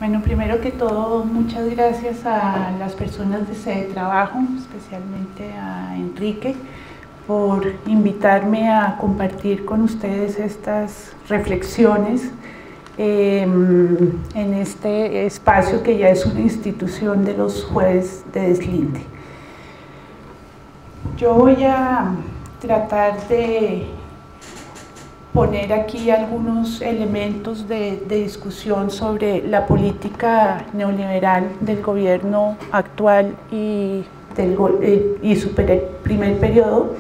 Bueno, primero que todo, muchas gracias a las personas de Sede Trabajo, especialmente a Enrique, por invitarme a compartir con ustedes estas reflexiones en este espacio que ya es una institución de los jueves de deslinde. Yo voy a tratar de poner aquí algunos elementos de discusión sobre la política neoliberal del gobierno actual y su primer periodo,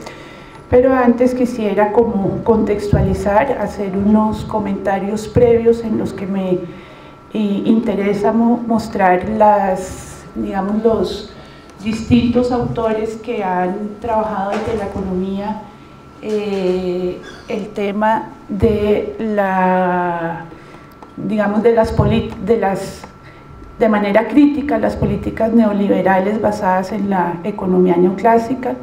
pero antes quisiera como contextualizar, hacer unos comentarios previos en los que me interesa mostrar los distintos autores que han trabajado desde la economía el tema de de manera crítica las políticas neoliberales basadas en la economía neoclásica.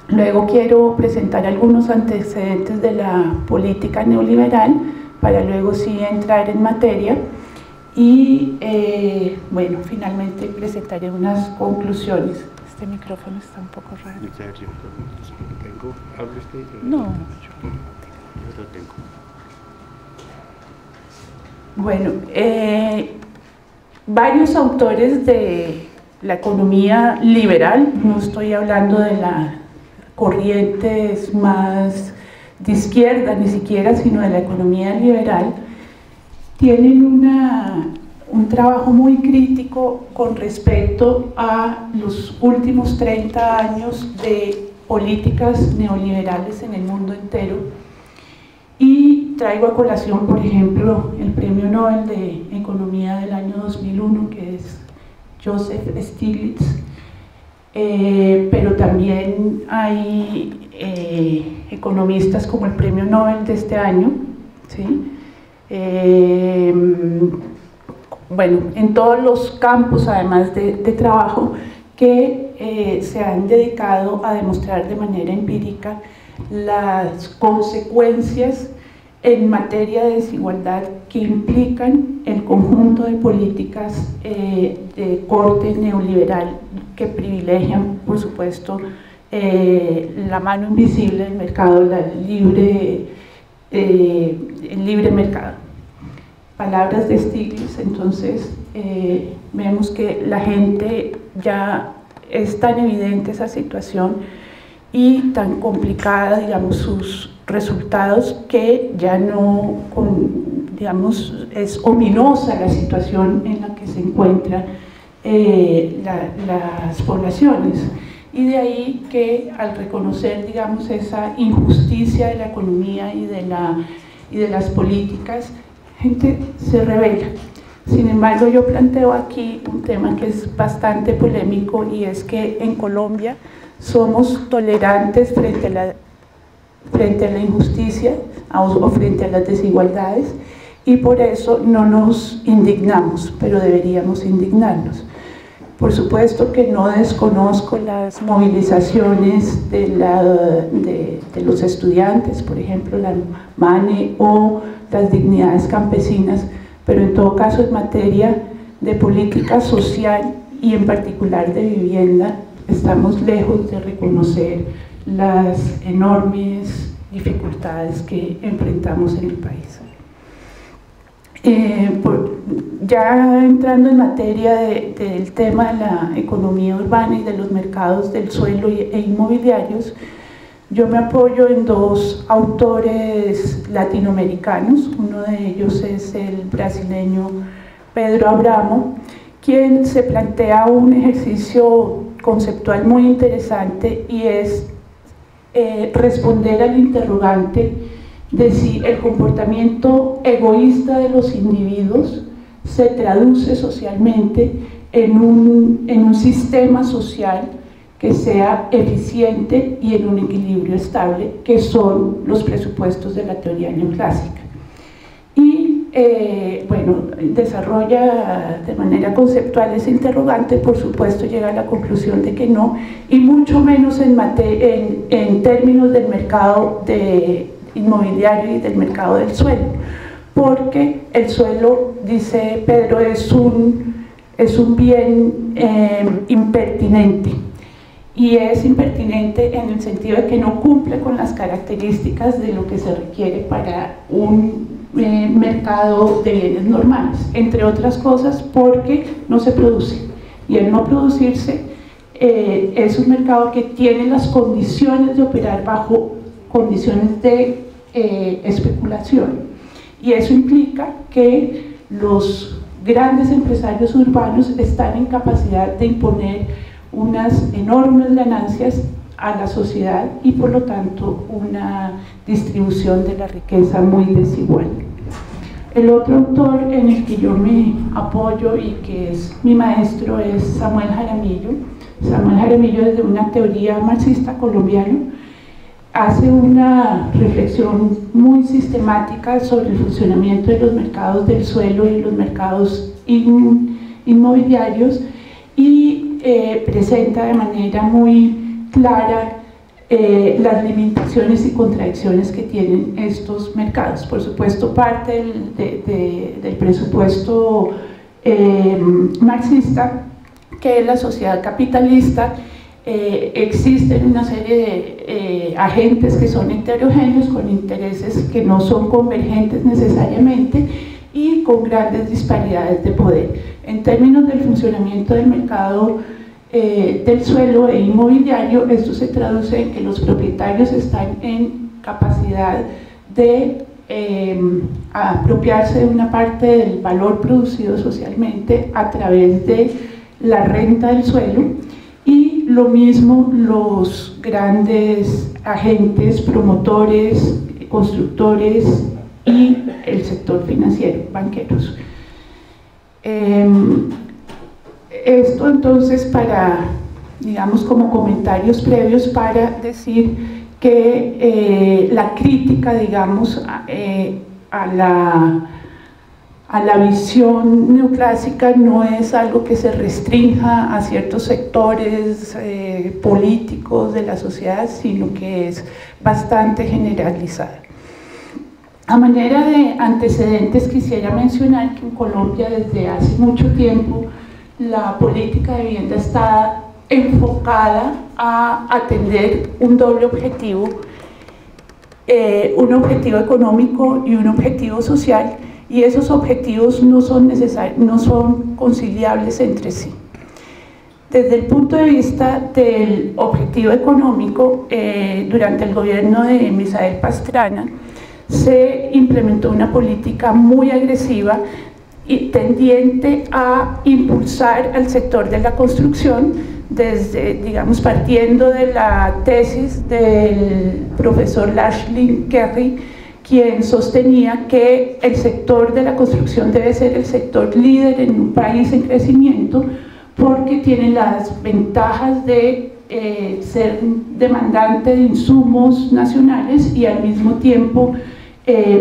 Luego quiero presentar algunos antecedentes de la política neoliberal para luego sí entrar en materia y bueno, finalmente presentaré unas conclusiones. Este micrófono está un poco raro. ¿En serio? ¿Tengo? ¿Habla usted? No, yo lo tengo. Bueno, varios autores de la economía liberal, no estoy hablando de las corrientes más de izquierda ni siquiera, sino de la economía liberal, tienen un trabajo muy crítico con respecto a los últimos 30 años de políticas neoliberales en el mundo entero, y traigo a colación, por ejemplo, el Premio Nobel de Economía del año 2001, que es Joseph Stiglitz, pero también hay economistas como el Premio Nobel de este año, ¿sí? Bueno, en todos los campos, además de trabajo, que se han dedicado a demostrar de manera empírica las consecuencias en materia de desigualdad que implican el conjunto de políticas de corte neoliberal que privilegian, por supuesto, la mano invisible del mercado, el libre mercado. Palabras de Stiglitz. Entonces vemos que la gente ya es tan evidente esa situación y tan complicada, digamos, sus resultados, que ya no, digamos, es ominosa la situación en la que se encuentran las poblaciones. Y de ahí que al reconocer, digamos, esa injusticia de la economía y de las políticas, gente se rebela. Sin embargo, yo planteo aquí un tema que es bastante polémico, y es que en Colombia somos tolerantes frente a la injusticia o frente a las desigualdades, y por eso no nos indignamos, pero deberíamos indignarnos. Por supuesto que no desconozco las movilizaciones de los estudiantes, por ejemplo la MANE o las dignidades campesinas, pero en todo caso en materia de política social y en particular de vivienda, estamos lejos de reconocer las enormes dificultades que enfrentamos en el país. Ya entrando en materia del tema de la economía urbana y de los mercados del suelo e inmobiliarios, yo me apoyo en dos autores latinoamericanos. Uno de ellos es el brasileño Pedro Abramo, quien se plantea un ejercicio conceptual muy interesante, y es responder al interrogante de si el comportamiento egoísta de los individuos se traduce socialmente en un sistema social que sea eficiente y en un equilibrio estable, que son los presupuestos de la teoría neoclásica. Y bueno, desarrolla de manera conceptual ese interrogante. Por supuesto llega a la conclusión de que no, y mucho menos en términos del mercado inmobiliario y del mercado del suelo, porque el suelo, dice Pedro, es un bien impertinente. Y es impertinente en el sentido de que no cumple con las características de lo que se requiere para un mercado de bienes normales, entre otras cosas porque no se produce, y al no producirse es un mercado que tiene las condiciones de operar bajo condiciones de especulación, y eso implica que los grandes empresarios urbanos están en capacidad de imponer unas enormes ganancias a la sociedad y por lo tanto una distribución de la riqueza muy desigual. El otro autor en el que yo me apoyo y que es mi maestro es Samuel Jaramillo. Samuel Jaramillo, desde una teoría marxista colombiana, hace una reflexión muy sistemática sobre el funcionamiento de los mercados del suelo y los mercados inmobiliarios, y presenta de manera muy clara las limitaciones y contradicciones que tienen estos mercados. Por supuesto, parte del presupuesto marxista, que es la sociedad capitalista, existen una serie de agentes que son heterogéneos, con intereses que no son convergentes necesariamente y con grandes disparidades de poder. En términos del funcionamiento del mercado del suelo e inmobiliario, esto se traduce en que los propietarios están en capacidad de apropiarse de una parte del valor producido socialmente a través de la renta del suelo, y lo mismo los grandes agentes, promotores, constructores y el sector financiero, banqueros. Esto entonces para, digamos, como comentarios previos para decir que la crítica, digamos, a la visión neoclásica no es algo que se restrinja a ciertos sectores políticos de la sociedad, sino que es bastante generalizada. A manera de antecedentes, quisiera mencionar que en Colombia desde hace mucho tiempo la política de vivienda está enfocada a atender un doble objetivo, un objetivo económico y un objetivo social, y esos objetivos no son conciliables entre sí. Desde el punto de vista del objetivo económico, durante el gobierno de Misael Pastrana se implementó una política muy agresiva y tendiente a impulsar al sector de la construcción, desde, digamos, partiendo de la tesis del profesor Lashley Kerry, quien sostenía que el sector de la construcción debe ser el sector líder en un país en crecimiento, porque tiene las ventajas de ser demandante de insumos nacionales y al mismo tiempo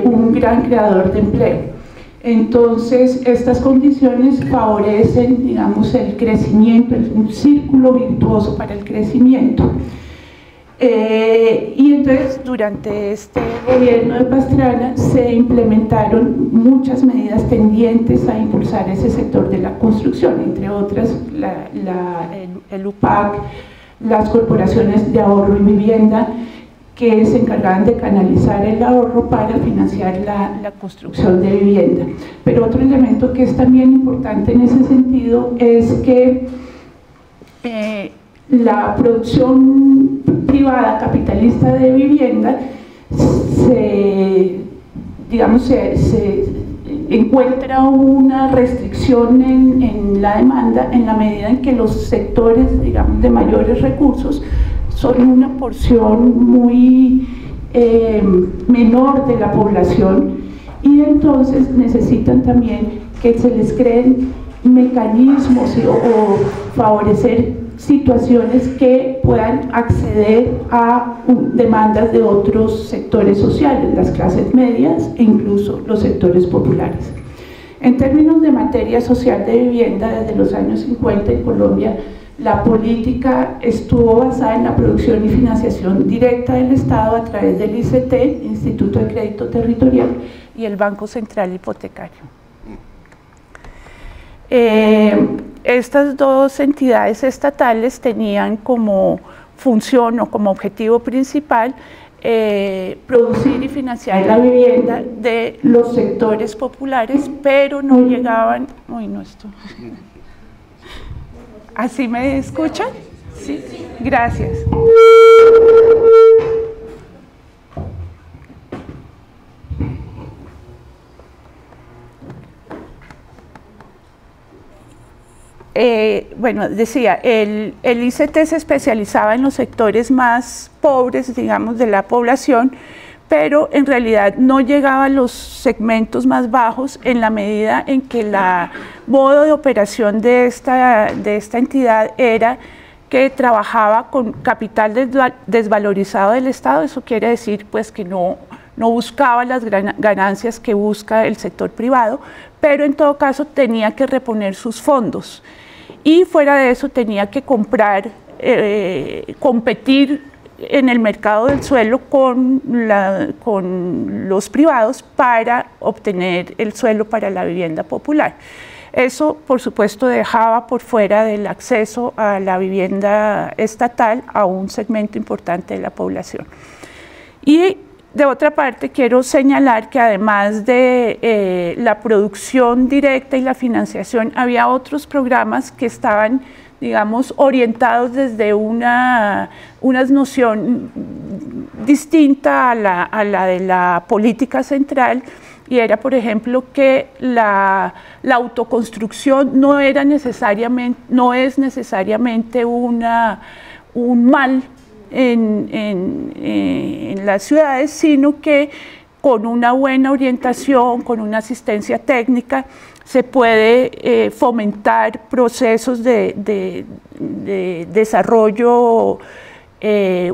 un gran creador de empleo. Entonces, estas condiciones favorecen, digamos, el crecimiento, un círculo virtuoso para el crecimiento. Y entonces, durante este gobierno de Pastrana se implementaron muchas medidas tendientes a impulsar ese sector de la construcción, entre otras el UPAC, las corporaciones de ahorro y vivienda, que se encargaban de canalizar el ahorro para financiar la construcción de vivienda. Pero otro elemento que es también importante en ese sentido es que la producción privada capitalista de vivienda se encuentra una restricción en la demanda en la medida en que los sectores, digamos, de mayores recursos son una porción muy menor de la población, y entonces necesitan también que se les creen mecanismos o favorecer situaciones que puedan acceder a demandas de otros sectores sociales, las clases medias e incluso los sectores populares. En términos de materia social de vivienda, desde los años 50 en Colombia, la política estuvo basada en la producción y financiación directa del Estado a través del ICT, Instituto de Crédito Territorial, y el Banco Central Hipotecario. Estas dos entidades estatales tenían como función o como objetivo principal producir y financiar la vivienda de los sectores populares, pero no llegaban... Uy, no, esto... ¿Así me escuchan? Sí, gracias. Bueno, decía, el ICT se especializaba en los sectores más pobres, digamos, de la población, pero en realidad no llegaba a los segmentos más bajos en la medida en que el modo de operación de esta entidad era que trabajaba con capital desvalorizado del Estado. Eso quiere decir pues que no buscaba las ganancias que busca el sector privado, pero en todo caso tenía que reponer sus fondos y fuera de eso tenía que comprar, competir en el mercado del suelo con los privados para obtener el suelo para la vivienda popular. Eso, por supuesto, dejaba por fuera del acceso a la vivienda estatal a un segmento importante de la población. Y de otra parte, quiero señalar que además de la producción directa y la financiación, había otros programas que estaban, digamos, orientados desde una noción distinta a la de la política central, y era, por ejemplo, que la autoconstrucción no es necesariamente un mal en las ciudades, sino que con una buena orientación, con una asistencia técnica, se puede fomentar procesos de desarrollo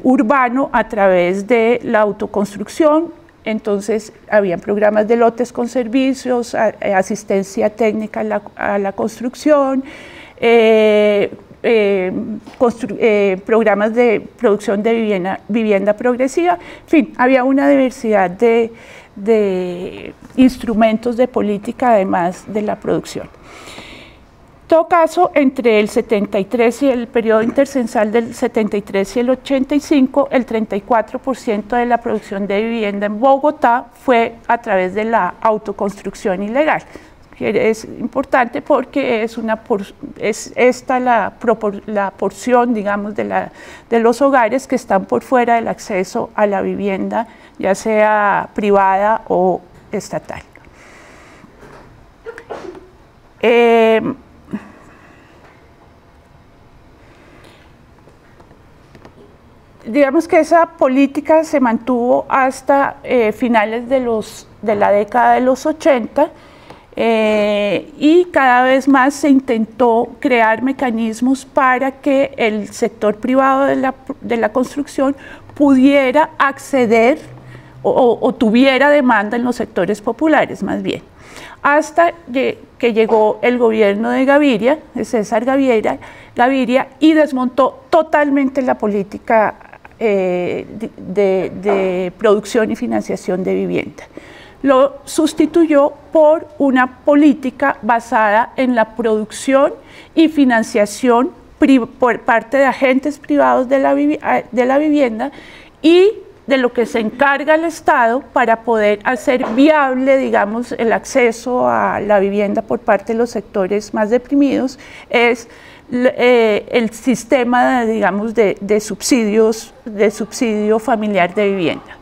urbano a través de la autoconstrucción. Entonces, habían programas de lotes con servicios, asistencia técnica a la construcción, programas de producción de vivienda progresiva, en fin, había una diversidad de instrumentos de política además de la producción. En todo caso, entre el 73 y el periodo intercensal del 73 y el 85, el 34% de la producción de vivienda en Bogotá fue a través de la autoconstrucción ilegal. Es importante porque es esta la porción, digamos, de los hogares que están por fuera del acceso a la vivienda, ya sea privada o estatal. Digamos que esa política se mantuvo hasta finales de la década de los 80, y cada vez más se intentó crear mecanismos para que el sector privado de la construcción pudiera acceder o tuviera demanda en los sectores populares, más bien. Hasta que llegó el gobierno de Gaviria, de César Gaviria, y desmontó totalmente la política de producción y financiación de vivienda. Lo sustituyó por una política basada en la producción y financiación por parte de agentes privados de la vivienda y de lo que se encarga el Estado para poder hacer viable, digamos, el acceso a la vivienda por parte de los sectores más deprimidos, es el sistema, digamos, de subsidio familiar de vivienda.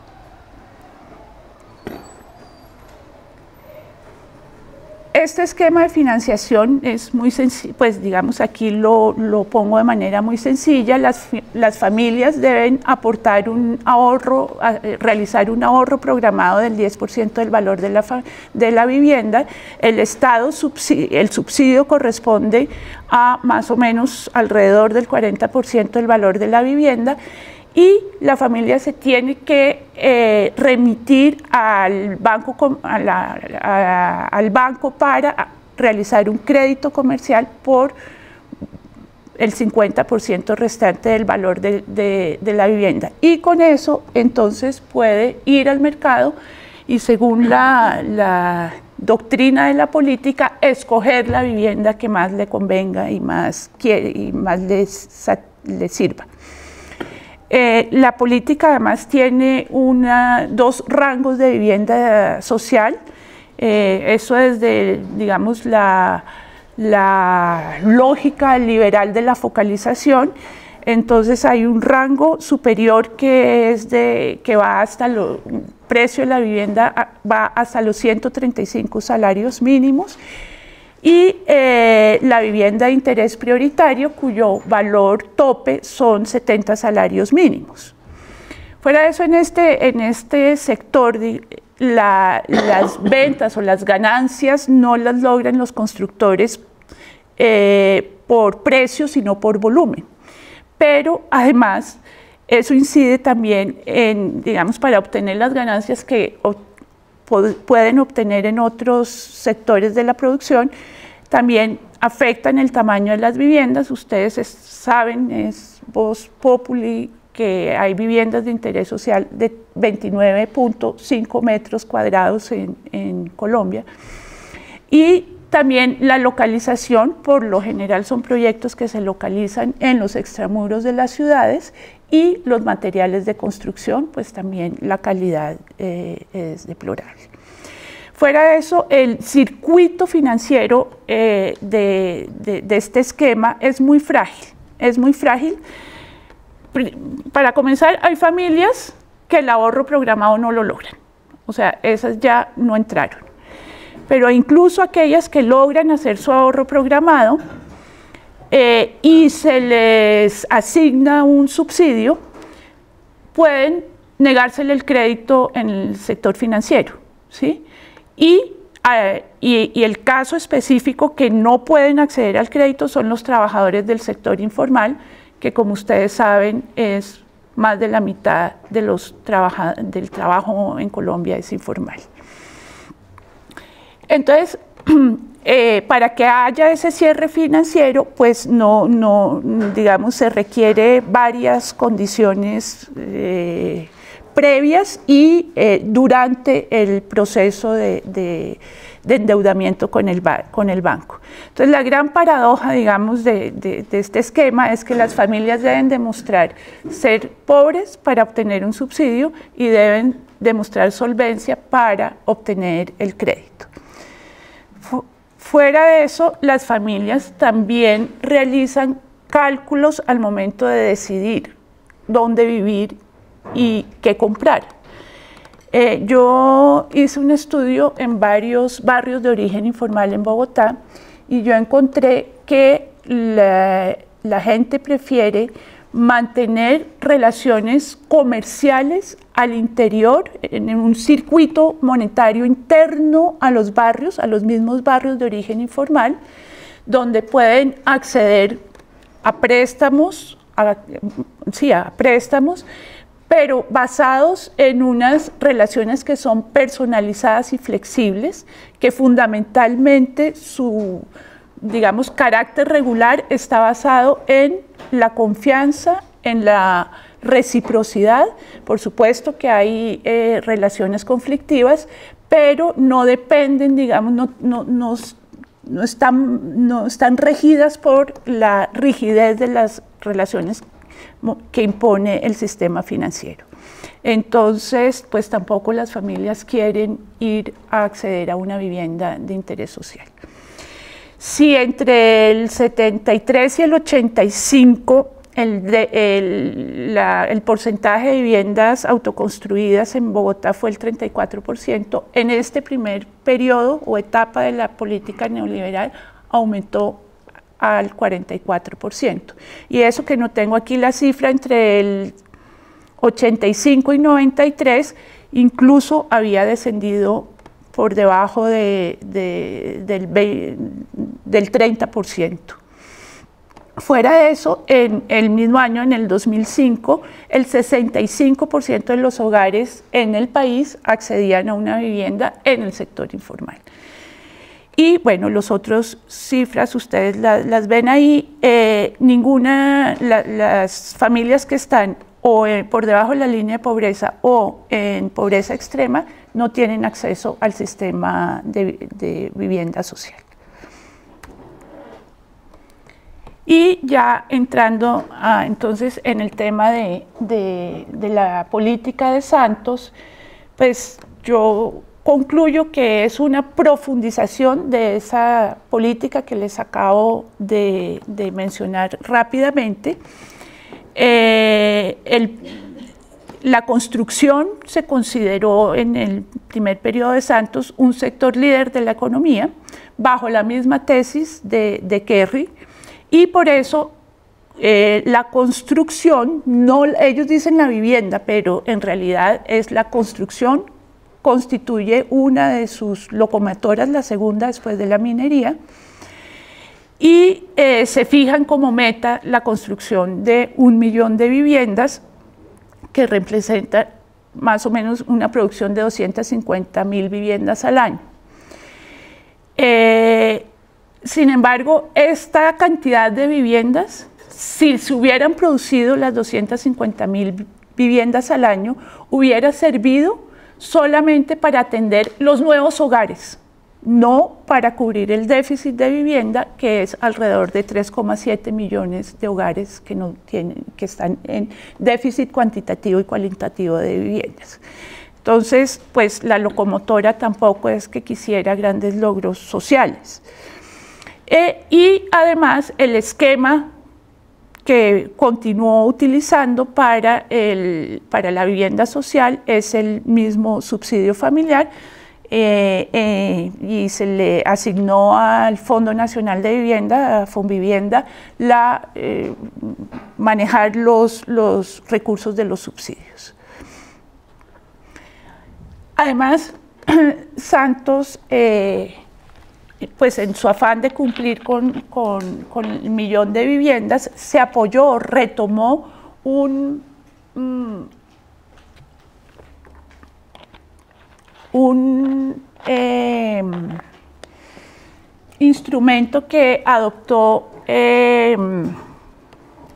Este esquema de financiación es muy sencillo, pues digamos aquí lo pongo de manera muy sencilla. Las familias deben aportar un ahorro, realizar un ahorro programado del 10% del valor de la vivienda. El Estado, el subsidio corresponde a más o menos alrededor del 40% del valor de la vivienda, y la familia se tiene que remitir al banco para realizar un crédito comercial por el 50% restante del valor de la vivienda. Y con eso entonces puede ir al mercado y según la doctrina de la política, escoger la vivienda que más le convenga y más quiere y más le sirva. La política además tiene dos rangos de vivienda social. Eso desde, digamos, la lógica liberal de la focalización. Entonces hay un rango superior que va hasta el precio de la vivienda va hasta los 135 salarios mínimos, y la vivienda de interés prioritario, cuyo valor tope son 70 salarios mínimos. Fuera de eso, en este sector las ventas o las ganancias no las logran los constructores por precio, sino por volumen. Pero además eso incide también en, digamos, para obtener las ganancias que pueden obtener en otros sectores de la producción, también afectan el tamaño de las viviendas. Ustedes saben, es voz populi, que hay viviendas de interés social de 29.5 metros cuadrados en Colombia. Y también la localización, por lo general son proyectos que se localizan en los extramuros de las ciudades, y los materiales de construcción, pues también la calidad es deplorable. Fuera de eso, el circuito financiero de este esquema es muy frágil, Para comenzar, hay familias que el ahorro programado no lo logran, o sea, esas ya no entraron. Pero incluso aquellas que logran hacer su ahorro programado y se les asigna un subsidio, pueden negársele el crédito en el sector financiero, ¿sí? Y el caso específico que no pueden acceder al crédito son los trabajadores del sector informal, que, como ustedes saben, es más de la mitad de del trabajo en Colombia es informal. Entonces, para que haya ese cierre financiero, pues digamos, se requiere varias condiciones previas y durante el proceso de endeudamiento con el banco. Entonces, la gran paradoja, digamos, de este esquema es que las familias deben demostrar ser pobres para obtener un subsidio y deben demostrar solvencia para obtener el crédito. Fuera de eso, las familias también realizan cálculos al momento de decidir dónde vivir y qué comprar. Yo hice un estudio en varios barrios de origen informal en Bogotá y yo encontré que la gente prefiere mantener relaciones comerciales al interior, en un circuito monetario interno a los mismos barrios de origen informal, donde pueden acceder a préstamos, pero basados en unas relaciones que son personalizadas y flexibles, que fundamentalmente su, digamos, carácter regular está basado en la confianza, en la reciprocidad. Por supuesto que hay relaciones conflictivas, pero no dependen, digamos, no están regidas por la rigidez de las relaciones que impone el sistema financiero. Entonces, pues tampoco las familias quieren ir a acceder a una vivienda de interés social. Si entre el 73 y el 85 el porcentaje de viviendas autoconstruidas en Bogotá fue el 34%, en este primer periodo o etapa de la política neoliberal aumentó al 44%. Y eso, que no tengo aquí la cifra, entre el 85 y 93 incluso había descendido por debajo del 30%. Fuera de eso, en el mismo año, en el 2005, el 65% de los hogares en el país accedían a una vivienda en el sector informal. Y bueno, las otras cifras ustedes las ven ahí. Las familias que están o por debajo de la línea de pobreza o en pobreza extrema no tienen acceso al sistema de vivienda social. Y ya entrando entonces en el tema de la política de Santos, pues yo concluyo que es una profundización de esa política que les acabo de mencionar rápidamente. La construcción se consideró en el primer periodo de Santos un sector líder de la economía, bajo la misma tesis de Kerry, y por eso la construcción, no, ellos dicen la vivienda, pero en realidad es la construcción, constituye una de sus locomotoras, la segunda después de la minería, y se fijan como meta la construcción de 1 millón de viviendas, que representa más o menos una producción de 250.000 viviendas al año. Sin embargo, esta cantidad de viviendas, si se hubieran producido las 250.000 viviendas al año, hubiera servido solamente para atender los nuevos hogares, no para cubrir el déficit de vivienda, que es alrededor de 3,7 millones de hogares que están en déficit cuantitativo y cualitativo de viviendas. Entonces, pues la locomotora tampoco es que quisiera grandes logros sociales. Y además el esquema que continuó utilizando para la vivienda social es el mismo subsidio familiar, y se le asignó al Fondo Nacional de Vivienda, a Fonvivienda, manejar los recursos de los subsidios. Además, Santos, pues en su afán de cumplir con el 1 millón de viviendas, se apoyó, retomó un instrumento que adoptó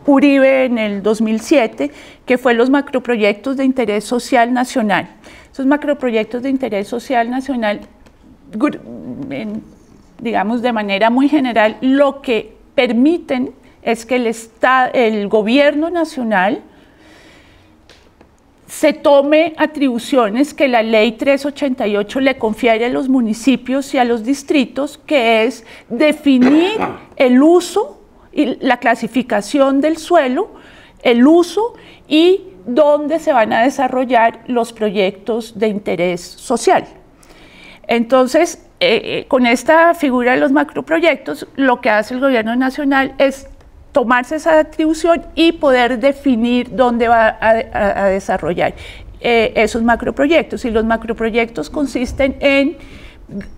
Uribe en el 2007, que fue los macroproyectos de interés social nacional. Esos macroproyectos de interés social nacional, digamos de manera muy general, lo que permiten es que el gobierno nacional se tome atribuciones que la ley 388 le confiere a los municipios y a los distritos, que es definir el uso y la clasificación del suelo, el uso y dónde se van a desarrollar los proyectos de interés social. Entonces, con esta figura de los macroproyectos, lo que hace el gobierno nacional es tomarse esa atribución y poder definir dónde va a desarrollar esos macroproyectos. Y los macroproyectos consisten en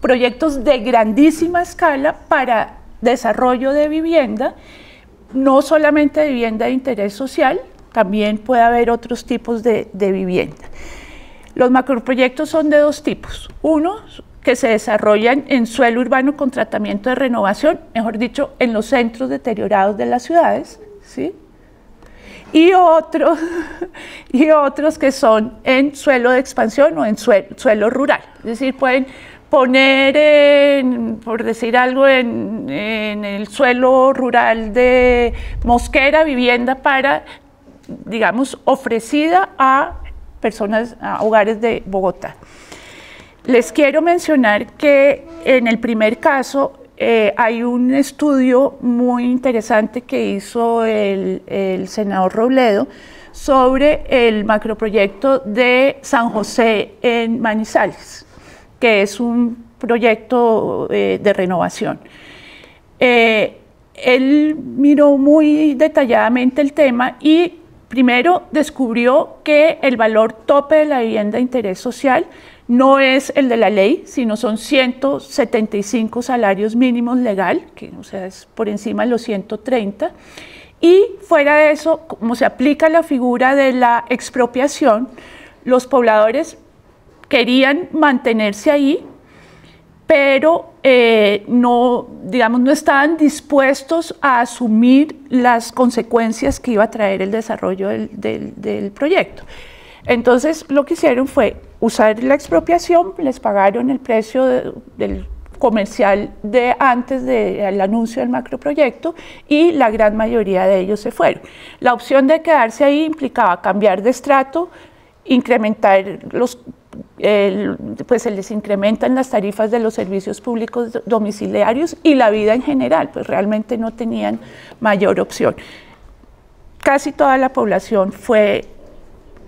proyectos de grandísima escala para desarrollo de vivienda, no solamente de vivienda de interés social, también puede haber otros tipos de vivienda. Los macroproyectos son de dos tipos. Uno, que se desarrollan en suelo urbano con tratamiento de renovación, mejor dicho, en los centros deteriorados de las ciudades, ¿sí? Y otros que son en suelo de expansión o en suelo rural. Es decir, pueden poner, por decir algo, en el suelo rural de Mosquera, vivienda para, digamos, ofrecida a personas, a hogares de Bogotá. Les quiero mencionar que en el primer caso hay un estudio muy interesante que hizo el senador Robledo sobre el macroproyecto de San José en Manizales, que es un proyecto de renovación. Él miró muy detalladamente el tema y primero descubrió que el valor tope de la vivienda de interés social no es el de la ley, sino son 175 salarios mínimos legal, que o sea, es por encima de los 130, y fuera de eso, como se aplica la figura de la expropiación, los pobladores querían mantenerse ahí, pero no estaban dispuestos a asumir las consecuencias que iba a traer el desarrollo del proyecto. Entonces lo que hicieron fue usar la expropiación, les pagaron el precio del comercial de antes del anuncio del macroproyecto y la gran mayoría de ellos se fueron. La opción de quedarse ahí implicaba cambiar de estrato, incrementar pues se les incrementan las tarifas de los servicios públicos domiciliarios y la vida en general, pues realmente no tenían mayor opción. Casi toda la población fue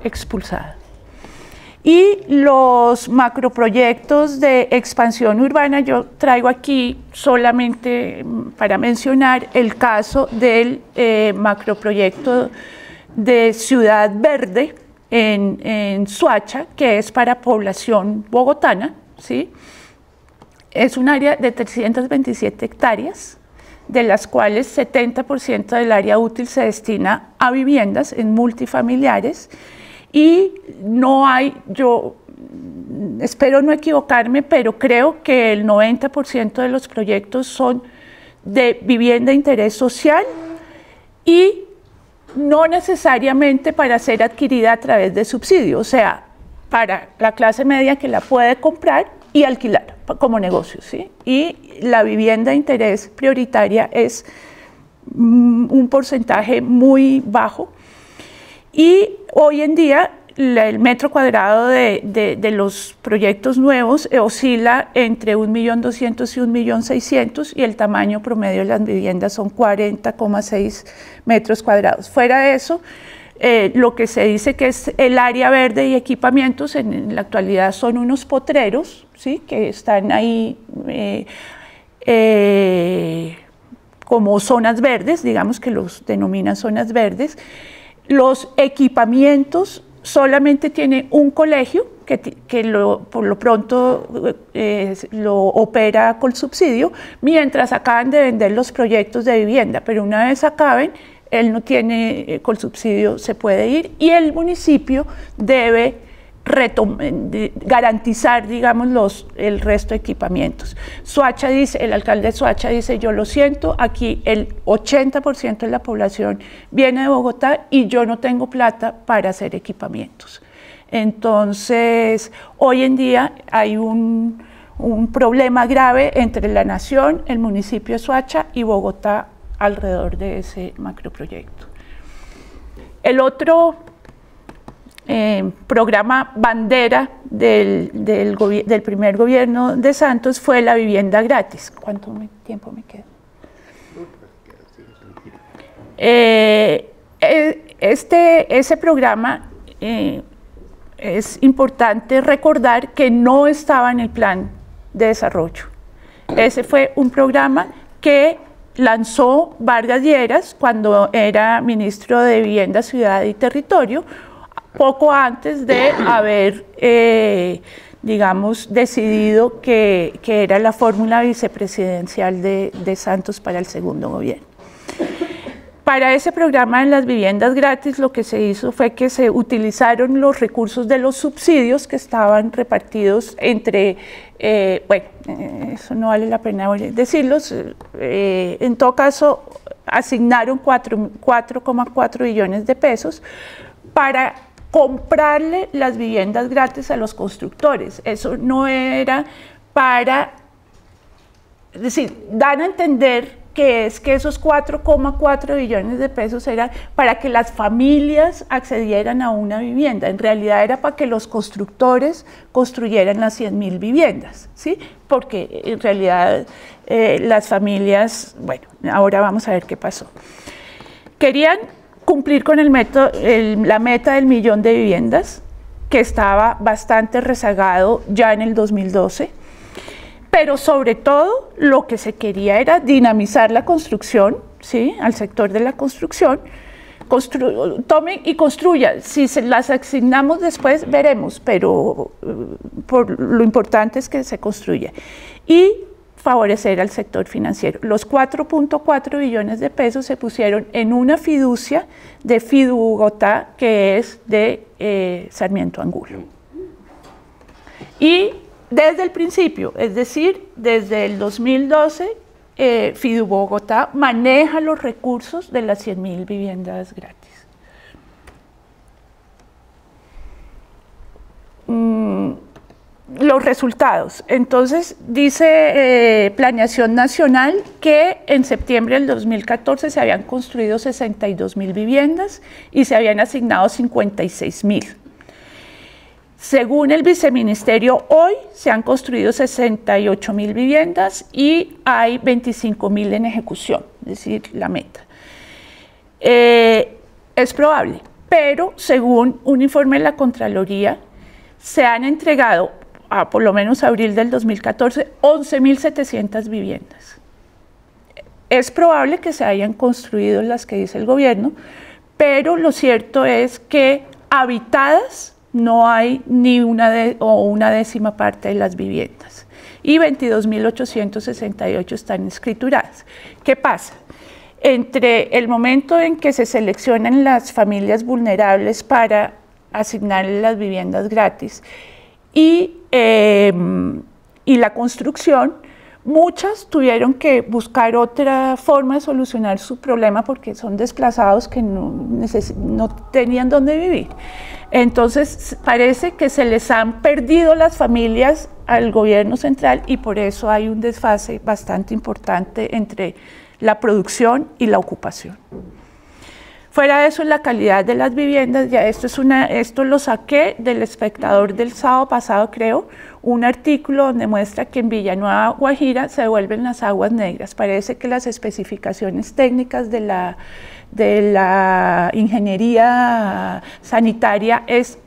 expulsada. Y los macroproyectos de expansión urbana, yo traigo aquí solamente para mencionar el caso del macroproyecto de Ciudad Verde en Soacha, que es para población bogotana, ¿sí? Es un área de 327 hectáreas, de las cuales 70% del área útil se destina a viviendas en multifamiliares. Y no hay, yo espero no equivocarme, pero creo que el 90% de los proyectos son de vivienda de interés social y no necesariamente para ser adquirida a través de subsidio, o sea, para la clase media que la puede comprar y alquilar como negocio, ¿sí? Y la vivienda de interés prioritaria es un porcentaje muy bajo. Y hoy en día el metro cuadrado de los proyectos nuevos oscila entre 1.200.000 y 1.600.000 y el tamaño promedio de las viviendas son 40,6 metros cuadrados. Fuera de eso, lo que se dice que es el área verde y equipamientos en la actualidad son unos potreros, ¿sí? Que están ahí como zonas verdes, digamos que los denominan zonas verdes. Los equipamientos solamente tiene un colegio que por lo pronto lo opera con subsidio, mientras acaban de vender los proyectos de vivienda, pero una vez acaben, él no tiene con subsidio, se puede ir y el municipio debe garantizar, digamos, el resto de equipamientos. Soacha dice, el alcalde de Soacha dice, yo lo siento, aquí el 80% de la población viene de Bogotá y yo no tengo plata para hacer equipamientos. Entonces, hoy en día hay un problema grave entre la nación, el municipio de Soacha y Bogotá alrededor de ese macroproyecto. El otro programa bandera del primer gobierno de Santos fue la vivienda gratis. ¿Cuánto tiempo me queda? Ese programa es importante recordar que no estaba en el plan de desarrollo. Ese fue un programa que lanzó Vargas Lleras cuando era ministro de Vivienda, Ciudad y Territorio, poco antes de haber, digamos, decidido que era la fórmula vicepresidencial de Santos para el segundo gobierno. Para ese programa de las viviendas gratis lo que se hizo fue que se utilizaron los recursos de los subsidios que estaban repartidos entre, bueno, eso no vale la pena decirlos, en todo caso asignaron 4,4 billones de pesos para comprarle las viviendas gratis a los constructores. Eso no era para, es decir, dan a entender que esos 4,4 billones de pesos eran para que las familias accedieran a una vivienda. En realidad era para que los constructores construyeran las 100.000 viviendas, ¿sí? Porque en realidad las familias, bueno, ahora vamos a ver qué pasó. Querían cumplir con la meta del 1.000.000 de viviendas, que estaba bastante rezagado ya en el 2012, pero sobre todo lo que se quería era dinamizar la construcción, ¿sí? Al sector de la construcción. Tome y construya, si se las asignamos después veremos, pero lo importante es que se construya. Y favorecer al sector financiero. Los 4,4 billones de pesos se pusieron en una fiducia de Fidu Bogotá, que es de Sarmiento Angulo. Y desde el principio, es decir, desde el 2012, Fidu Bogotá maneja los recursos de las 100.000 viviendas gratis. los resultados. Entonces, dice Planeación Nacional que en septiembre del 2014 se habían construido 62.000 viviendas y se habían asignado 56.000. Según el viceministerio, hoy se han construido 68.000 viviendas y hay 25.000 en ejecución, es decir, la meta. Es probable, pero según un informe de la Contraloría, se han entregado, por lo menos abril del 2014, 11.700 viviendas. Es probable que se hayan construido las que dice el gobierno, pero lo cierto es que habitadas no hay ni una décima parte de las viviendas y 22.868 están escrituradas. ¿Qué pasa? Entre el momento en que se seleccionan las familias vulnerables para asignarles las viviendas gratis y la construcción, muchas tuvieron que buscar otra forma de solucionar su problema porque son desplazados que no tenían dónde vivir. Entonces parece que se les han perdido las familias al gobierno central y por eso hay un desfase bastante importante entre la producción y la ocupación. Fuera de eso, la calidad de las viviendas, ya esto lo saqué del Espectador del sábado pasado, creo, un artículo donde muestra que en Villanueva, Guajira, se devuelven las aguas negras. Parece que las especificaciones técnicas de la ingeniería sanitaria es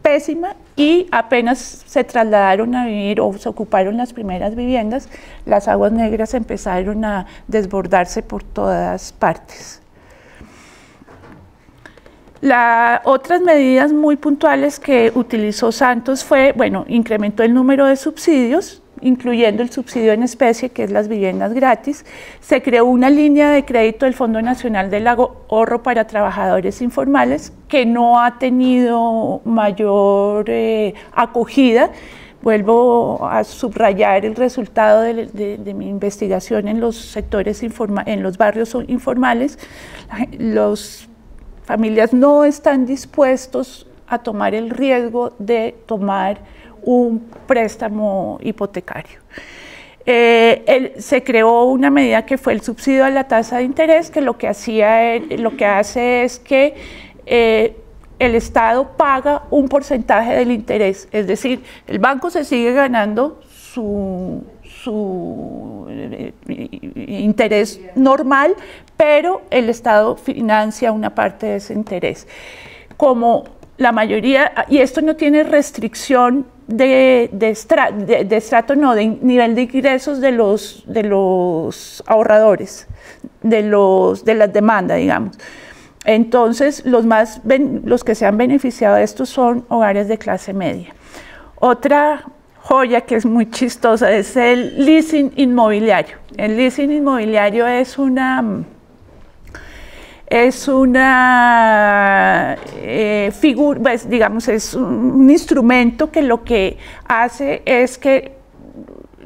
pésima y apenas se trasladaron a vivir o se ocuparon las primeras viviendas, las aguas negras empezaron a desbordarse por todas partes. Otras medidas muy puntuales que utilizó Santos fue, bueno, incrementó el número de subsidios, incluyendo el subsidio en especie, que es las viviendas gratis. Se creó una línea de crédito del Fondo Nacional del Ahorro para Trabajadores Informales, que no ha tenido mayor acogida. Vuelvo a subrayar el resultado de mi investigación en los sectores en los barrios informales. Los familias no están dispuestos a tomar el riesgo de tomar un préstamo hipotecario. Se creó una medida que fue el subsidio a la tasa de interés, que lo que hace es que el Estado paga un porcentaje del interés, es decir, el banco se sigue ganando su interés normal, pero el Estado financia una parte de ese interés. Como la mayoría, y esto no tiene restricción de nivel de ingresos de los ahorradores, de las demandas, digamos. Entonces, los que se han beneficiado de esto son hogares de clase media. Otra joya que es muy chistosa es el leasing inmobiliario. El leasing inmobiliario es una figura, pues, digamos, es un instrumento que lo que hace es que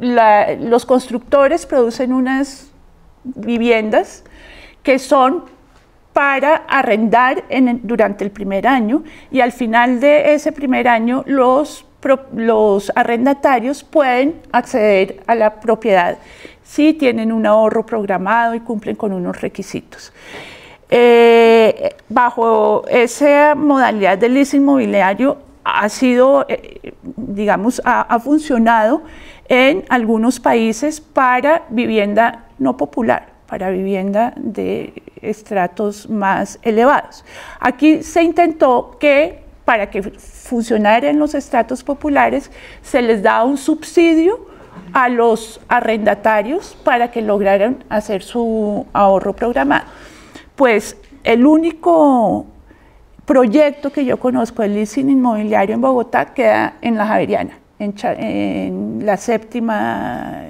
los constructores producen unas viviendas que son para arrendar durante el primer año y al final de ese primer año los arrendatarios pueden acceder a la propiedad si tienen un ahorro programado y cumplen con unos requisitos. Bajo esa modalidad de leasing inmobiliario ha sido, digamos, ha funcionado en algunos países para vivienda no popular, para vivienda de estratos más elevados. Aquí se intentó que para que funcionara en los estratos populares se les da un subsidio a los arrendatarios para que lograran hacer su ahorro programado. Pues el único proyecto que yo conozco de leasing inmobiliario en Bogotá queda en la Javeriana, en la séptima,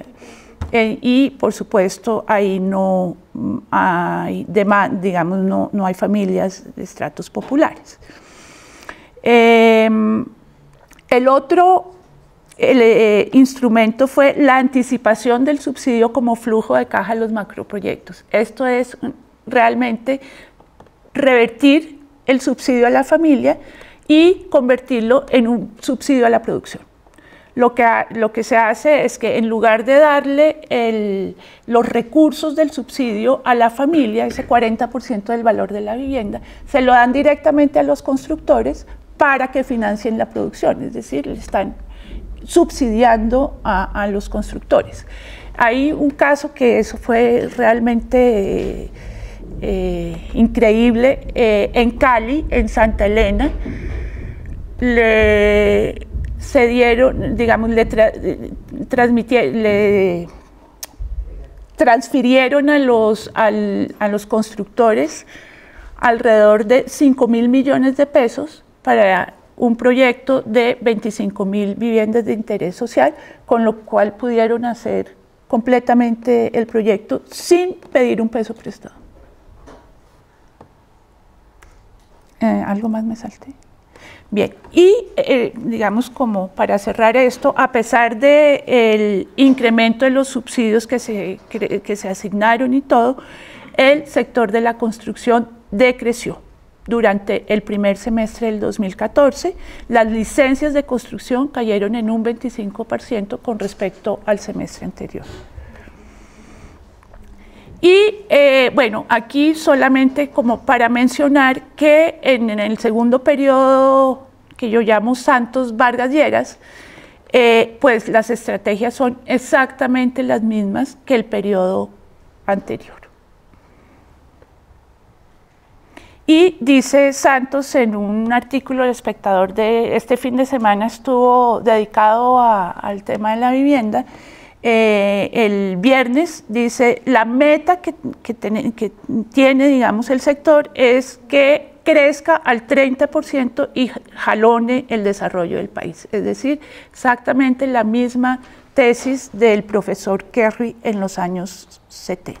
y por supuesto ahí no hay demanda, digamos, no hay familias de estratos populares. El otro instrumento fue la anticipación del subsidio como flujo de caja de los macroproyectos. Esto es realmente revertir el subsidio a la familia y convertirlo en un subsidio a la producción. Lo que se hace es que en lugar de darle los recursos del subsidio a la familia, ese 40% del valor de la vivienda, se lo dan directamente a los constructores para que financien la producción, es decir, le están subsidiando a los constructores. Hay un caso que eso fue realmente increíble, en Cali, en Santa Elena, se dieron, digamos, le transfirieron a los constructores alrededor de 5.000 millones de pesos para un proyecto de 25.000 viviendas de interés social, con lo cual pudieron hacer completamente el proyecto sin pedir un peso prestado. ¿Algo más me salté? Bien, y digamos, como para cerrar esto, a pesar del incremento de los subsidios que se asignaron y todo, el sector de la construcción decreció durante el primer semestre del 2014. Las licencias de construcción cayeron en un 25% con respecto al semestre anterior. Y bueno, aquí solamente como para mencionar que en el segundo periodo que yo llamo Santos Vargas Lleras, pues las estrategias son exactamente las mismas que el periodo anterior. Y dice Santos en un artículo del Espectador de este fin de semana, estuvo dedicado al tema de la vivienda. El viernes dice, la meta que tiene, digamos, el sector es que crezca al 30% y jalone el desarrollo del país. Es decir, exactamente la misma tesis del profesor Kerry en los años 70.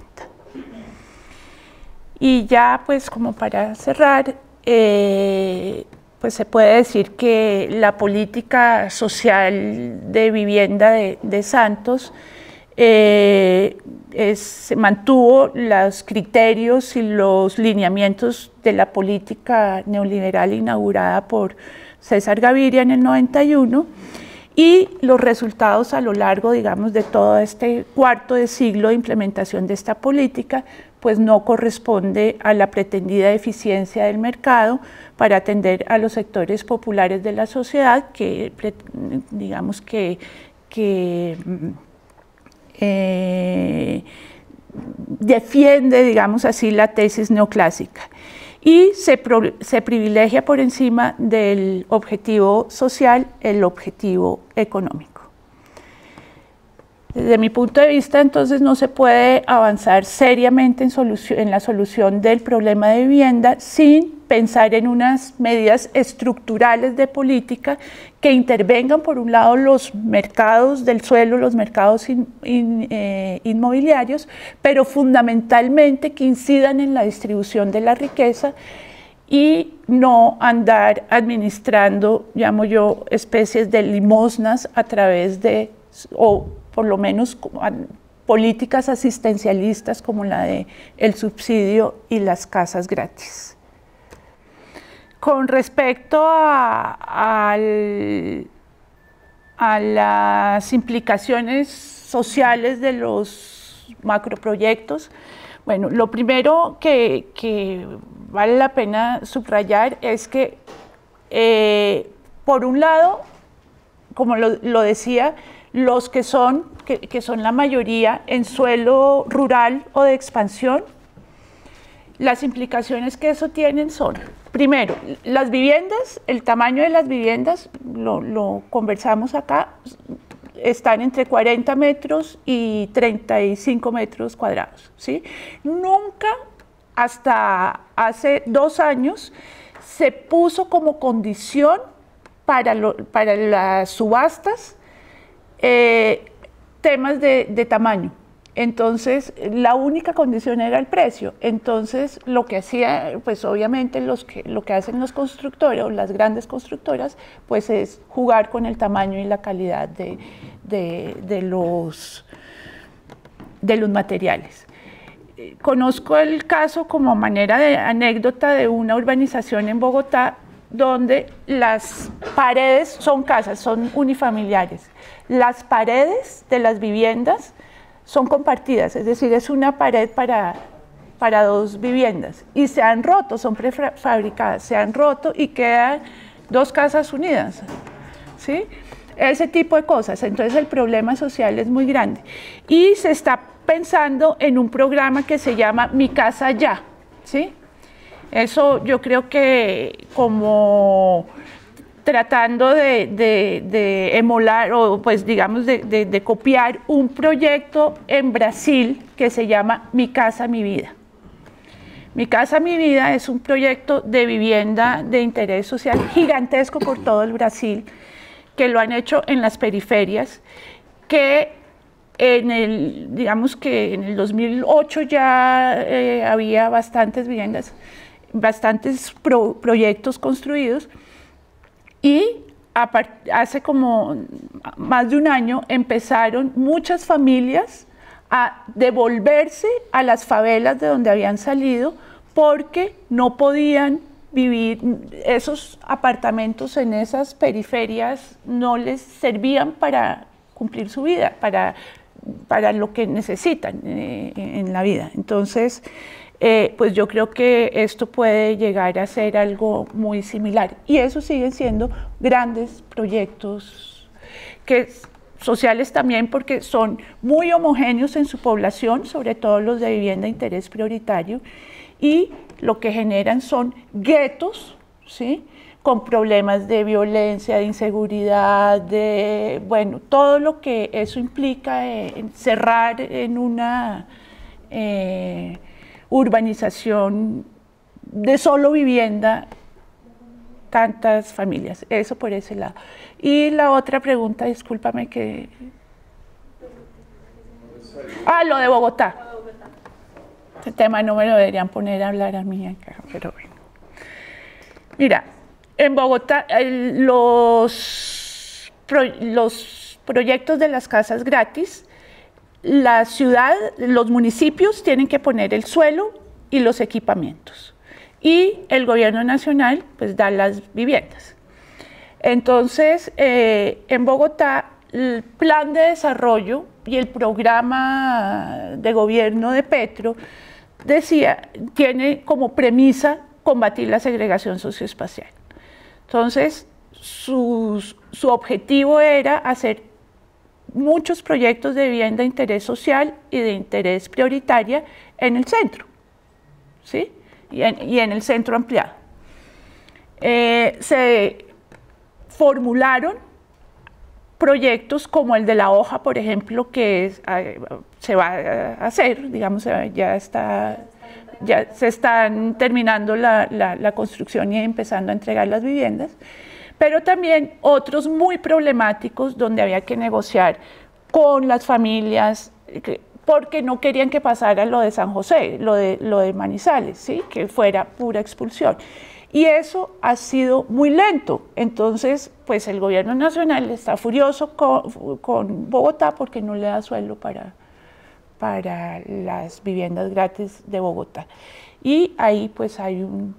Y ya, pues, como para cerrar, pues se puede decir que la política social de vivienda de Santos se mantuvo los criterios y los lineamientos de la política neoliberal inaugurada por César Gaviria en el 91, y los resultados a lo largo, digamos, de todo este cuarto de siglo de implementación de esta política, pues no corresponde a la pretendida eficiencia del mercado para atender a los sectores populares de la sociedad que, digamos, que defiende, digamos así, la tesis neoclásica. Y se privilegia por encima del objetivo social el objetivo económico. Desde mi punto de vista, entonces, no se puede avanzar seriamente en la solución del problema de vivienda sin pensar en unas medidas estructurales de política que intervengan, por un lado, los mercados del suelo, los mercados inmobiliarios, pero fundamentalmente que incidan en la distribución de la riqueza y no andar administrando, llamo yo, especies de limosnas a través de, o por lo menos políticas asistencialistas como la de el subsidio y las casas gratis. Con respecto a las implicaciones sociales de los macroproyectos, bueno, lo primero que vale la pena subrayar es que, por un lado, como lo decía, los que son la mayoría en suelo rural o de expansión, las implicaciones que eso tienen son, primero, las viviendas, el tamaño de las viviendas, lo conversamos acá, están entre 40 metros y 35 metros cuadrados, ¿sí? Nunca, hasta hace 2 años, se puso como condición para las subastas temas de tamaño. Entonces, la única condición era el precio. Entonces, lo que hacía, pues obviamente lo que hacen los constructores o las grandes constructoras, pues es jugar con el tamaño y la calidad de los materiales. Conozco el caso como manera de anécdota de una urbanización en Bogotá donde las paredes son casas, son unifamiliares. Las paredes de las viviendas son compartidas, es decir, es una pared para dos viviendas y se han roto, son prefabricadas, se han roto y quedan dos casas unidas, ¿sí? Ese tipo de cosas. Entonces el problema social es muy grande y se está pensando en un programa que se llama Mi Casa Ya, ¿sí? Eso yo creo que como tratando de emular o pues digamos de copiar un proyecto en Brasil que se llama Mi Casa, Mi Vida. Mi Casa, Mi Vida es un proyecto de vivienda de interés social gigantesco por todo el Brasil, que lo han hecho en las periferias, que digamos que en el 2008 ya había bastantes viviendas, bastantes proyectos construidos, y hace como más de un año empezaron muchas familias a devolverse a las favelas de donde habían salido porque no podían vivir, esos apartamentos en esas periferias no les servían para cumplir su vida, para lo que necesitan en la vida. Entonces, pues yo creo que esto puede llegar a ser algo muy similar. Y eso siguen siendo grandes proyectos sociales también, porque son muy homogéneos en su población, sobre todo los de vivienda de interés prioritario, y lo que generan son guetos, ¿sí?, con problemas de violencia, de inseguridad, bueno, todo lo que eso implica encerrar en una urbanización de solo vivienda tantas familias. Eso por ese lado. Y la otra pregunta, discúlpame que... lo de Bogotá. Este tema no me lo deberían poner a hablar a mí acá, pero bueno. Mira, en Bogotá los proyectos de las casas gratis, la ciudad, los municipios tienen que poner el suelo y los equipamientos. Y el gobierno nacional pues da las viviendas. Entonces, en Bogotá, el plan de desarrollo y el programa de gobierno de Petro tiene como premisa combatir la segregación socioespacial. Entonces, su objetivo era hacer muchos proyectos de vivienda de interés social y de interés prioritaria en el centro, ¿sí?, y en el centro ampliado. Se formularon proyectos como el de La Hoja, por ejemplo, que se va a hacer, digamos, ya se están terminando la construcción y empezando a entregar las viviendas, pero también otros muy problemáticos donde había que negociar con las familias, porque no querían que pasara lo de San José, lo de Manizales, ¿sí?, que fuera pura expulsión. Y eso ha sido muy lento. Entonces, pues el gobierno nacional está furioso con Bogotá porque no le da suelo para las viviendas gratis de Bogotá. Y ahí pues hay un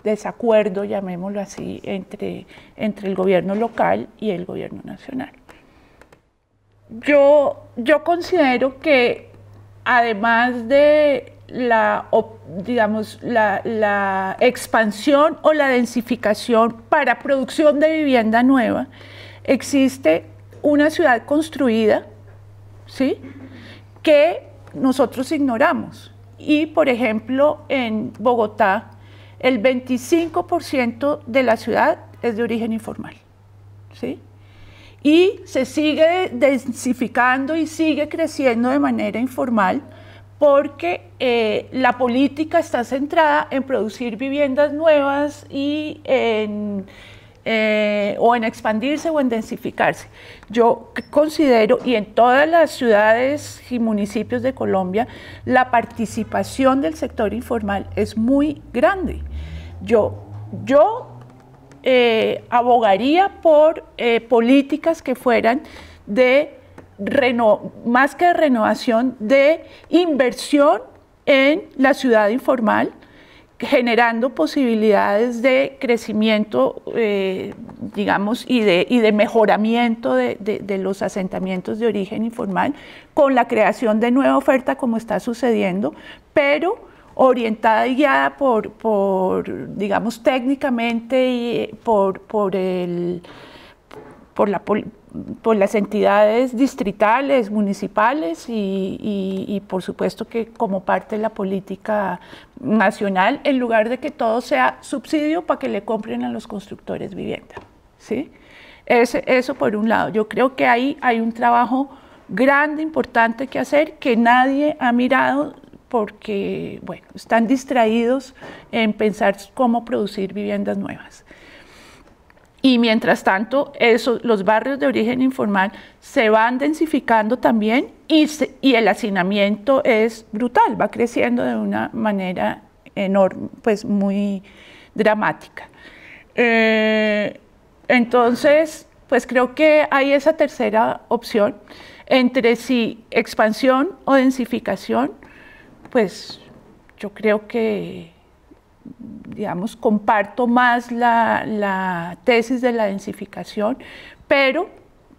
desacuerdo, llamémoslo así, entre el gobierno local y el gobierno nacional. Yo considero que además de la expansión o la densificación para producción de vivienda nueva, existe una ciudad construida, ¿sí?, que nosotros ignoramos. Y, por ejemplo, en Bogotá, el 25% de la ciudad es de origen informal, ¿sí?, y se sigue densificando y sigue creciendo de manera informal porque la política está centrada en producir viviendas nuevas y o en expandirse o en densificarse. Yo considero, y en todas las ciudades y municipios de Colombia, la participación del sector informal es muy grande. Yo abogaría por políticas que fueran más que de renovación, de inversión en la ciudad informal, generando posibilidades de crecimiento, digamos, y de mejoramiento de los asentamientos de origen informal, con la creación de nueva oferta como está sucediendo, pero orientada y guiada digamos, técnicamente y por las entidades distritales, municipales y por supuesto que como parte de la política nacional, en lugar de que todo sea subsidio para que le compren a los constructores vivienda, ¿sí? Eso por un lado. Yo creo que ahí hay un trabajo grande, importante que hacer, que nadie ha mirado porque, bueno, están distraídos en pensar cómo producir viviendas nuevas. Y mientras tanto, los barrios de origen informal se van densificando también y el hacinamiento es brutal, va creciendo de una manera enorme, pues muy dramática. Entonces, pues creo que hay esa tercera opción entre si expansión o densificación, pues yo creo que, digamos, comparto más la tesis de la densificación, pero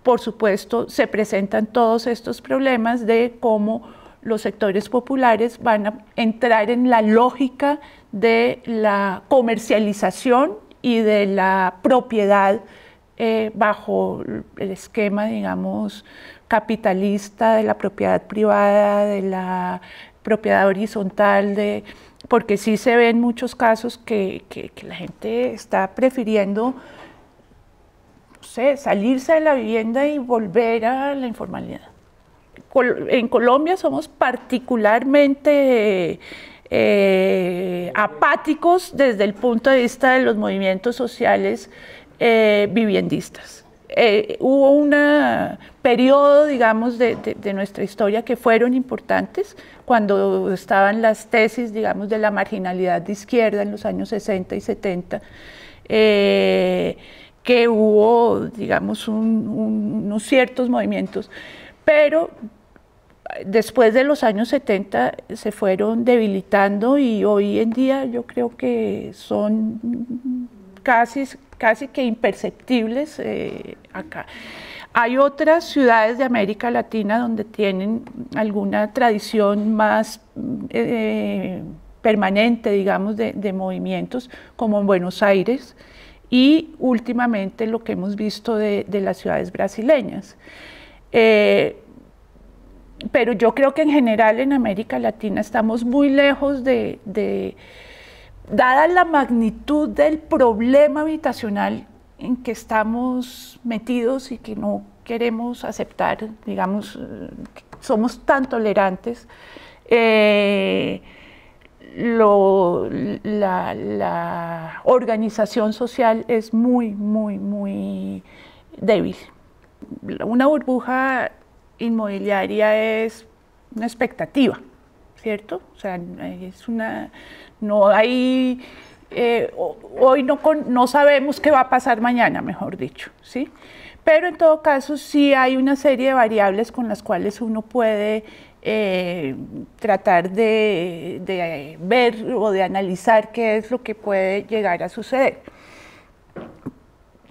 por supuesto se presentan todos estos problemas de cómo los sectores populares van a entrar en la lógica de la comercialización y de la propiedad bajo el esquema, digamos, capitalista de la propiedad privada, de la propiedad horizontal, porque sí se ve en muchos casos que la gente está prefiriendo, no sé, salirse de la vivienda y volver a la informalidad. En Colombia somos particularmente apáticos desde el punto de vista de los movimientos sociales viviendistas. Hubo un periodo, digamos, de nuestra historia que fueron importantes, cuando estaban las tesis, digamos, de la marginalidad de izquierda en los años 60 y 70, que hubo, digamos, unos ciertos movimientos, pero después de los años 70 se fueron debilitando y hoy en día yo creo que son casi que imperceptibles acá. Hay otras ciudades de América Latina donde tienen alguna tradición más permanente, digamos, de movimientos, como en Buenos Aires y últimamente lo que hemos visto de las ciudades brasileñas. Pero yo creo que en general en América Latina estamos muy lejos dada la magnitud del problema habitacional en que estamos metidos y que no queremos aceptar, digamos, somos tan tolerantes, la organización social es muy débil. Una burbuja inmobiliaria es una expectativa, ¿cierto? O sea, no hay, hoy no sabemos qué va a pasar mañana, mejor dicho, ¿sí? Pero en todo caso sí hay una serie de variables con las cuales uno puede tratar de ver o de analizar qué es lo que puede llegar a suceder.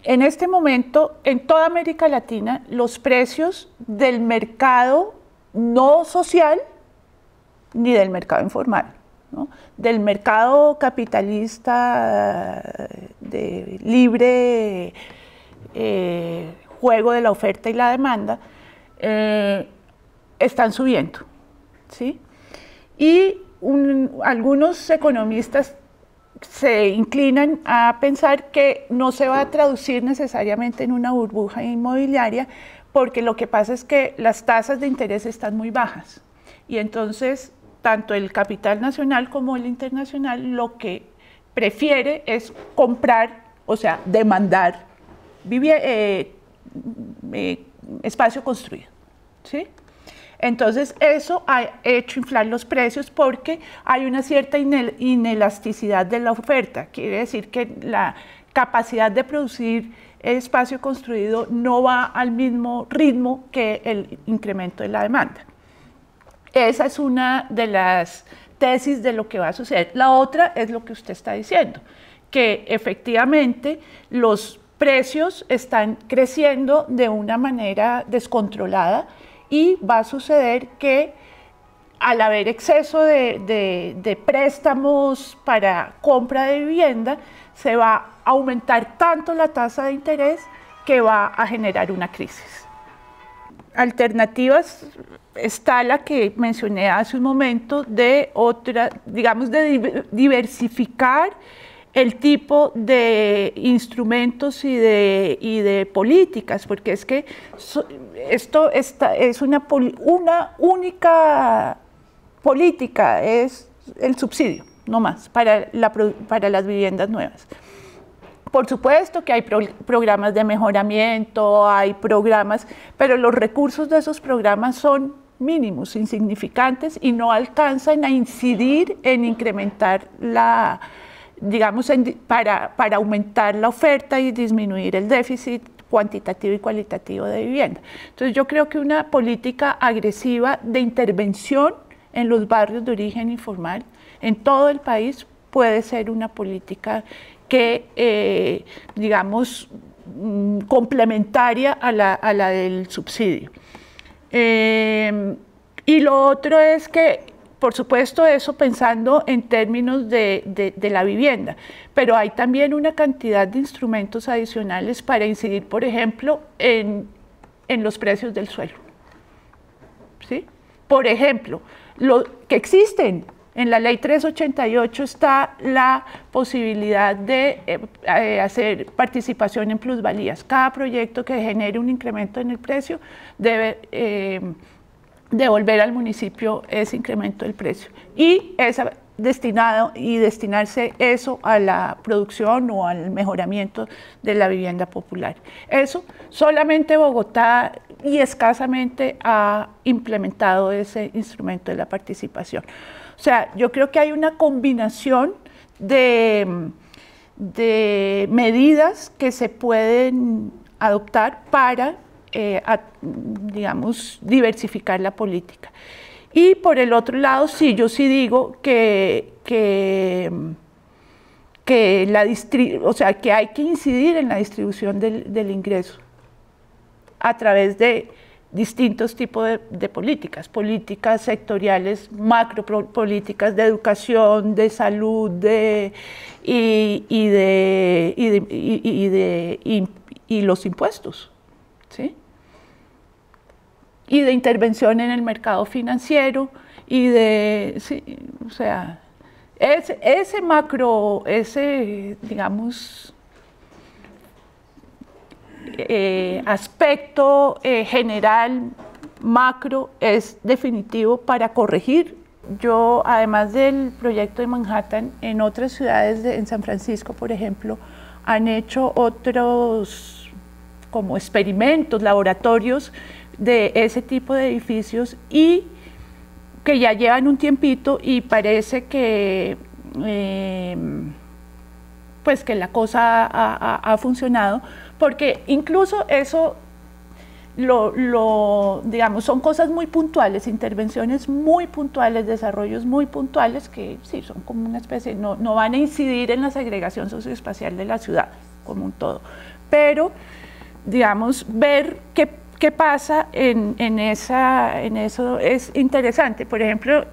En este momento, en toda América Latina, los precios del mercado no social ni del mercado informal, ¿no? Del mercado capitalista de libre juego de la oferta y la demanda, están subiendo, ¿sí? Y algunos economistas se inclinan a pensar que no se va a traducir necesariamente en una burbuja inmobiliaria, porque lo que pasa es que las tasas de interés están muy bajas y entonces tanto el capital nacional como el internacional lo que prefiere es comprar, o sea, demandar espacio construido, ¿sí? Entonces eso ha hecho inflar los precios porque hay una cierta inelasticidad de la oferta, quiere decir que la capacidad de producir espacio construido no va al mismo ritmo que el incremento de la demanda. Esa es una de las tesis de lo que va a suceder. La otra es lo que usted está diciendo, que efectivamente los precios están creciendo de una manera descontrolada y va a suceder que al haber exceso de préstamos para compra de vivienda, se va a aumentar tanto la tasa de interés que va a generar una crisis. Alternativas está la que mencioné hace un momento de otra, digamos, de diversificar el tipo de instrumentos y de políticas, porque es que esto es una única política, es el subsidio, no más, para las viviendas nuevas. Por supuesto que hay programas de mejoramiento, hay programas, pero los recursos de esos programas son mínimos, insignificantes y no alcanzan a incidir en incrementar la, digamos, para aumentar la oferta y disminuir el déficit cuantitativo y cualitativo de vivienda. Entonces yo creo que una política agresiva de intervención en los barrios de origen informal en todo el país puede ser una política que, digamos, complementaria a la del subsidio. Y lo otro es que, por supuesto, eso pensando en términos de la vivienda, pero hay también una cantidad de instrumentos adicionales para incidir, por ejemplo, en los precios del suelo. ¿Sí? Por ejemplo, lo que existen. En la ley 388 está la posibilidad de hacer participación en plusvalías. Cada proyecto que genere un incremento en el precio debe devolver al municipio ese incremento del precio. Y destinarse eso a la producción o al mejoramiento de la vivienda popular. Eso solamente Bogotá y escasamente ha implementado ese instrumento de la participación. O sea, yo creo que hay una combinación de medidas que se pueden adoptar para, digamos, diversificar la política. Y por el otro lado, sí, yo sí digo que hay que incidir en la distribución del ingreso a través de distintos tipos de políticas sectoriales, macropolíticas de educación, de salud, y los impuestos, ¿sí? Y de intervención en el mercado financiero, sí, o sea, digamos, aspecto general, macro, es definitivo para corregir. Yo, además del proyecto de Manhattan, en otras ciudades, en San Francisco, por ejemplo, han hecho otros como experimentos, laboratorios de ese tipo de edificios y que ya llevan un tiempito y parece que pues que la cosa ha funcionado, porque incluso eso, digamos, son cosas muy puntuales, intervenciones muy puntuales, desarrollos muy puntuales que sí, son como una especie, no van a incidir en la segregación socioespacial de la ciudad como un todo, pero, digamos, ver qué pasa en eso es interesante. Por ejemplo,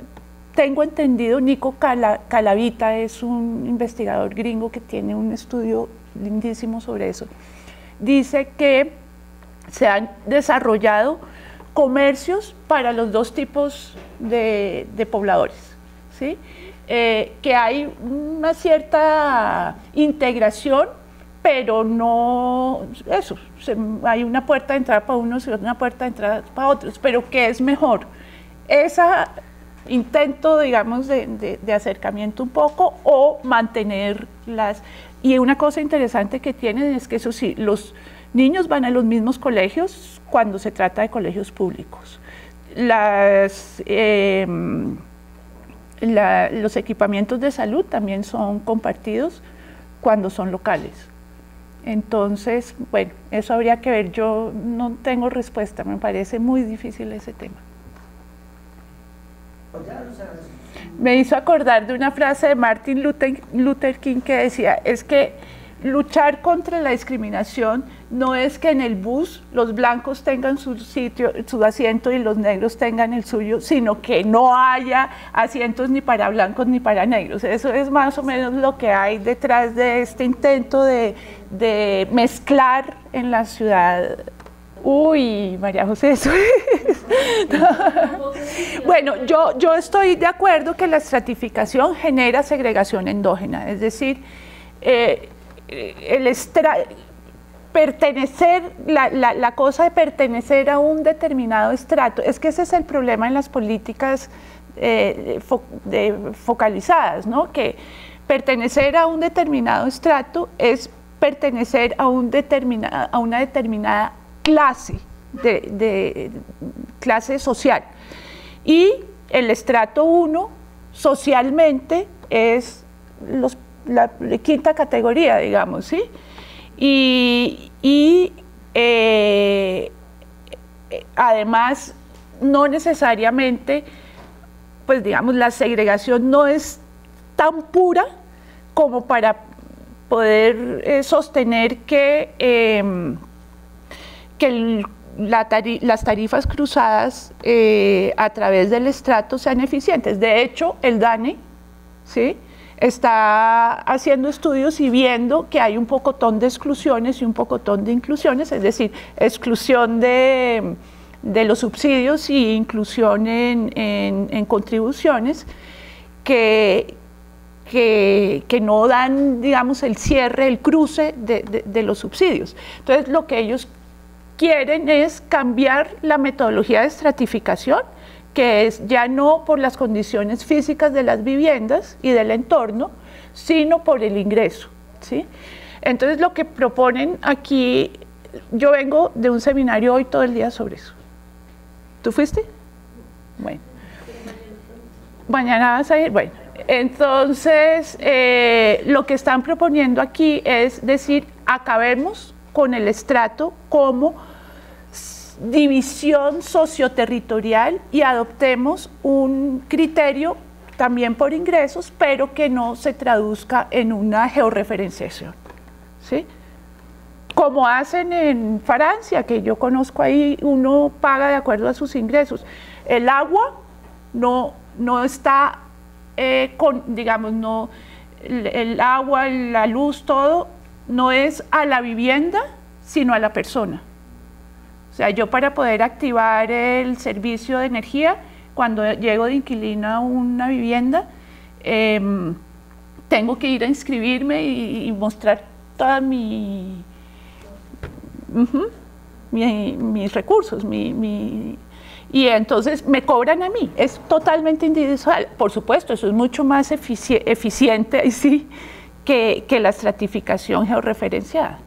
tengo entendido, Nico Calavita es un investigador gringo que tiene un estudio lindísimo sobre eso. Dice que se han desarrollado comercios para los dos tipos de pobladores, ¿sí? Que hay una cierta integración, pero no, hay una puerta de entrada para unos y una puerta de entrada para otros, pero que es mejor ese intento, digamos, de acercamiento un poco o mantenerlas. Y una cosa interesante que tienen es que eso sí, los niños van a los mismos colegios cuando se trata de colegios públicos. Los equipamientos de salud también son compartidos cuando son locales. Entonces, bueno, eso habría que ver. Yo no tengo respuesta, me parece muy difícil ese tema. me hizo acordar de una frase de Martin Luther King que decía, es que luchar contra la discriminación no es que en el bus los blancos tengan su sitio, su asiento y los negros tengan el suyo, sino que no haya asientos ni para blancos ni para negros. Eso es más o menos lo que hay detrás de este intento de mezclar en la ciudad. Uy, María José, eso es. Bueno, yo estoy de acuerdo que la estratificación genera segregación endógena, es decir, la cosa de pertenecer a un determinado estrato, es que ese es el problema en las políticas focalizadas, ¿no? Que pertenecer a un determinado estrato es pertenecer a una determinada clase, clase social. Y el estrato 1 socialmente es la quinta categoría, digamos, ¿sí? Además, no necesariamente, pues digamos, la segregación no es tan pura como para poder sostener que las tarifas cruzadas a través del estrato sean eficientes. De hecho, el DANE, ¿sí?, está haciendo estudios y viendo que hay un pocotón de exclusiones y un pocotón de inclusiones, es decir, exclusión de los subsidios y inclusión en contribuciones que no dan, digamos, el cierre, el cruce de los subsidios. Entonces, lo que ellos quieren es cambiar la metodología de estratificación, que es ya no por las condiciones físicas de las viviendas y del entorno, sino por el ingreso, ¿sí? Entonces, lo que proponen aquí, yo vengo de un seminario hoy todo el día sobre eso. ¿Tú fuiste? Bueno. Mañana vas a ir. Bueno, entonces, lo que están proponiendo aquí es decir, acabemos con el estrato como división socioterritorial y adoptemos un criterio también por ingresos, pero que no se traduzca en una georreferenciación, ¿sí? Como hacen en Francia, que yo conozco ahí, uno paga de acuerdo a sus ingresos. El agua no está digamos, no, el agua, la luz, todo, no es a la vivienda, sino a la persona. O sea, yo para poder activar el servicio de energía, cuando llego de inquilino a una vivienda, tengo que ir a inscribirme y mostrar toda mis recursos, y entonces me cobran a mí. Es totalmente individual. Por supuesto, eso es mucho más eficiente sí, que la estratificación georreferenciada.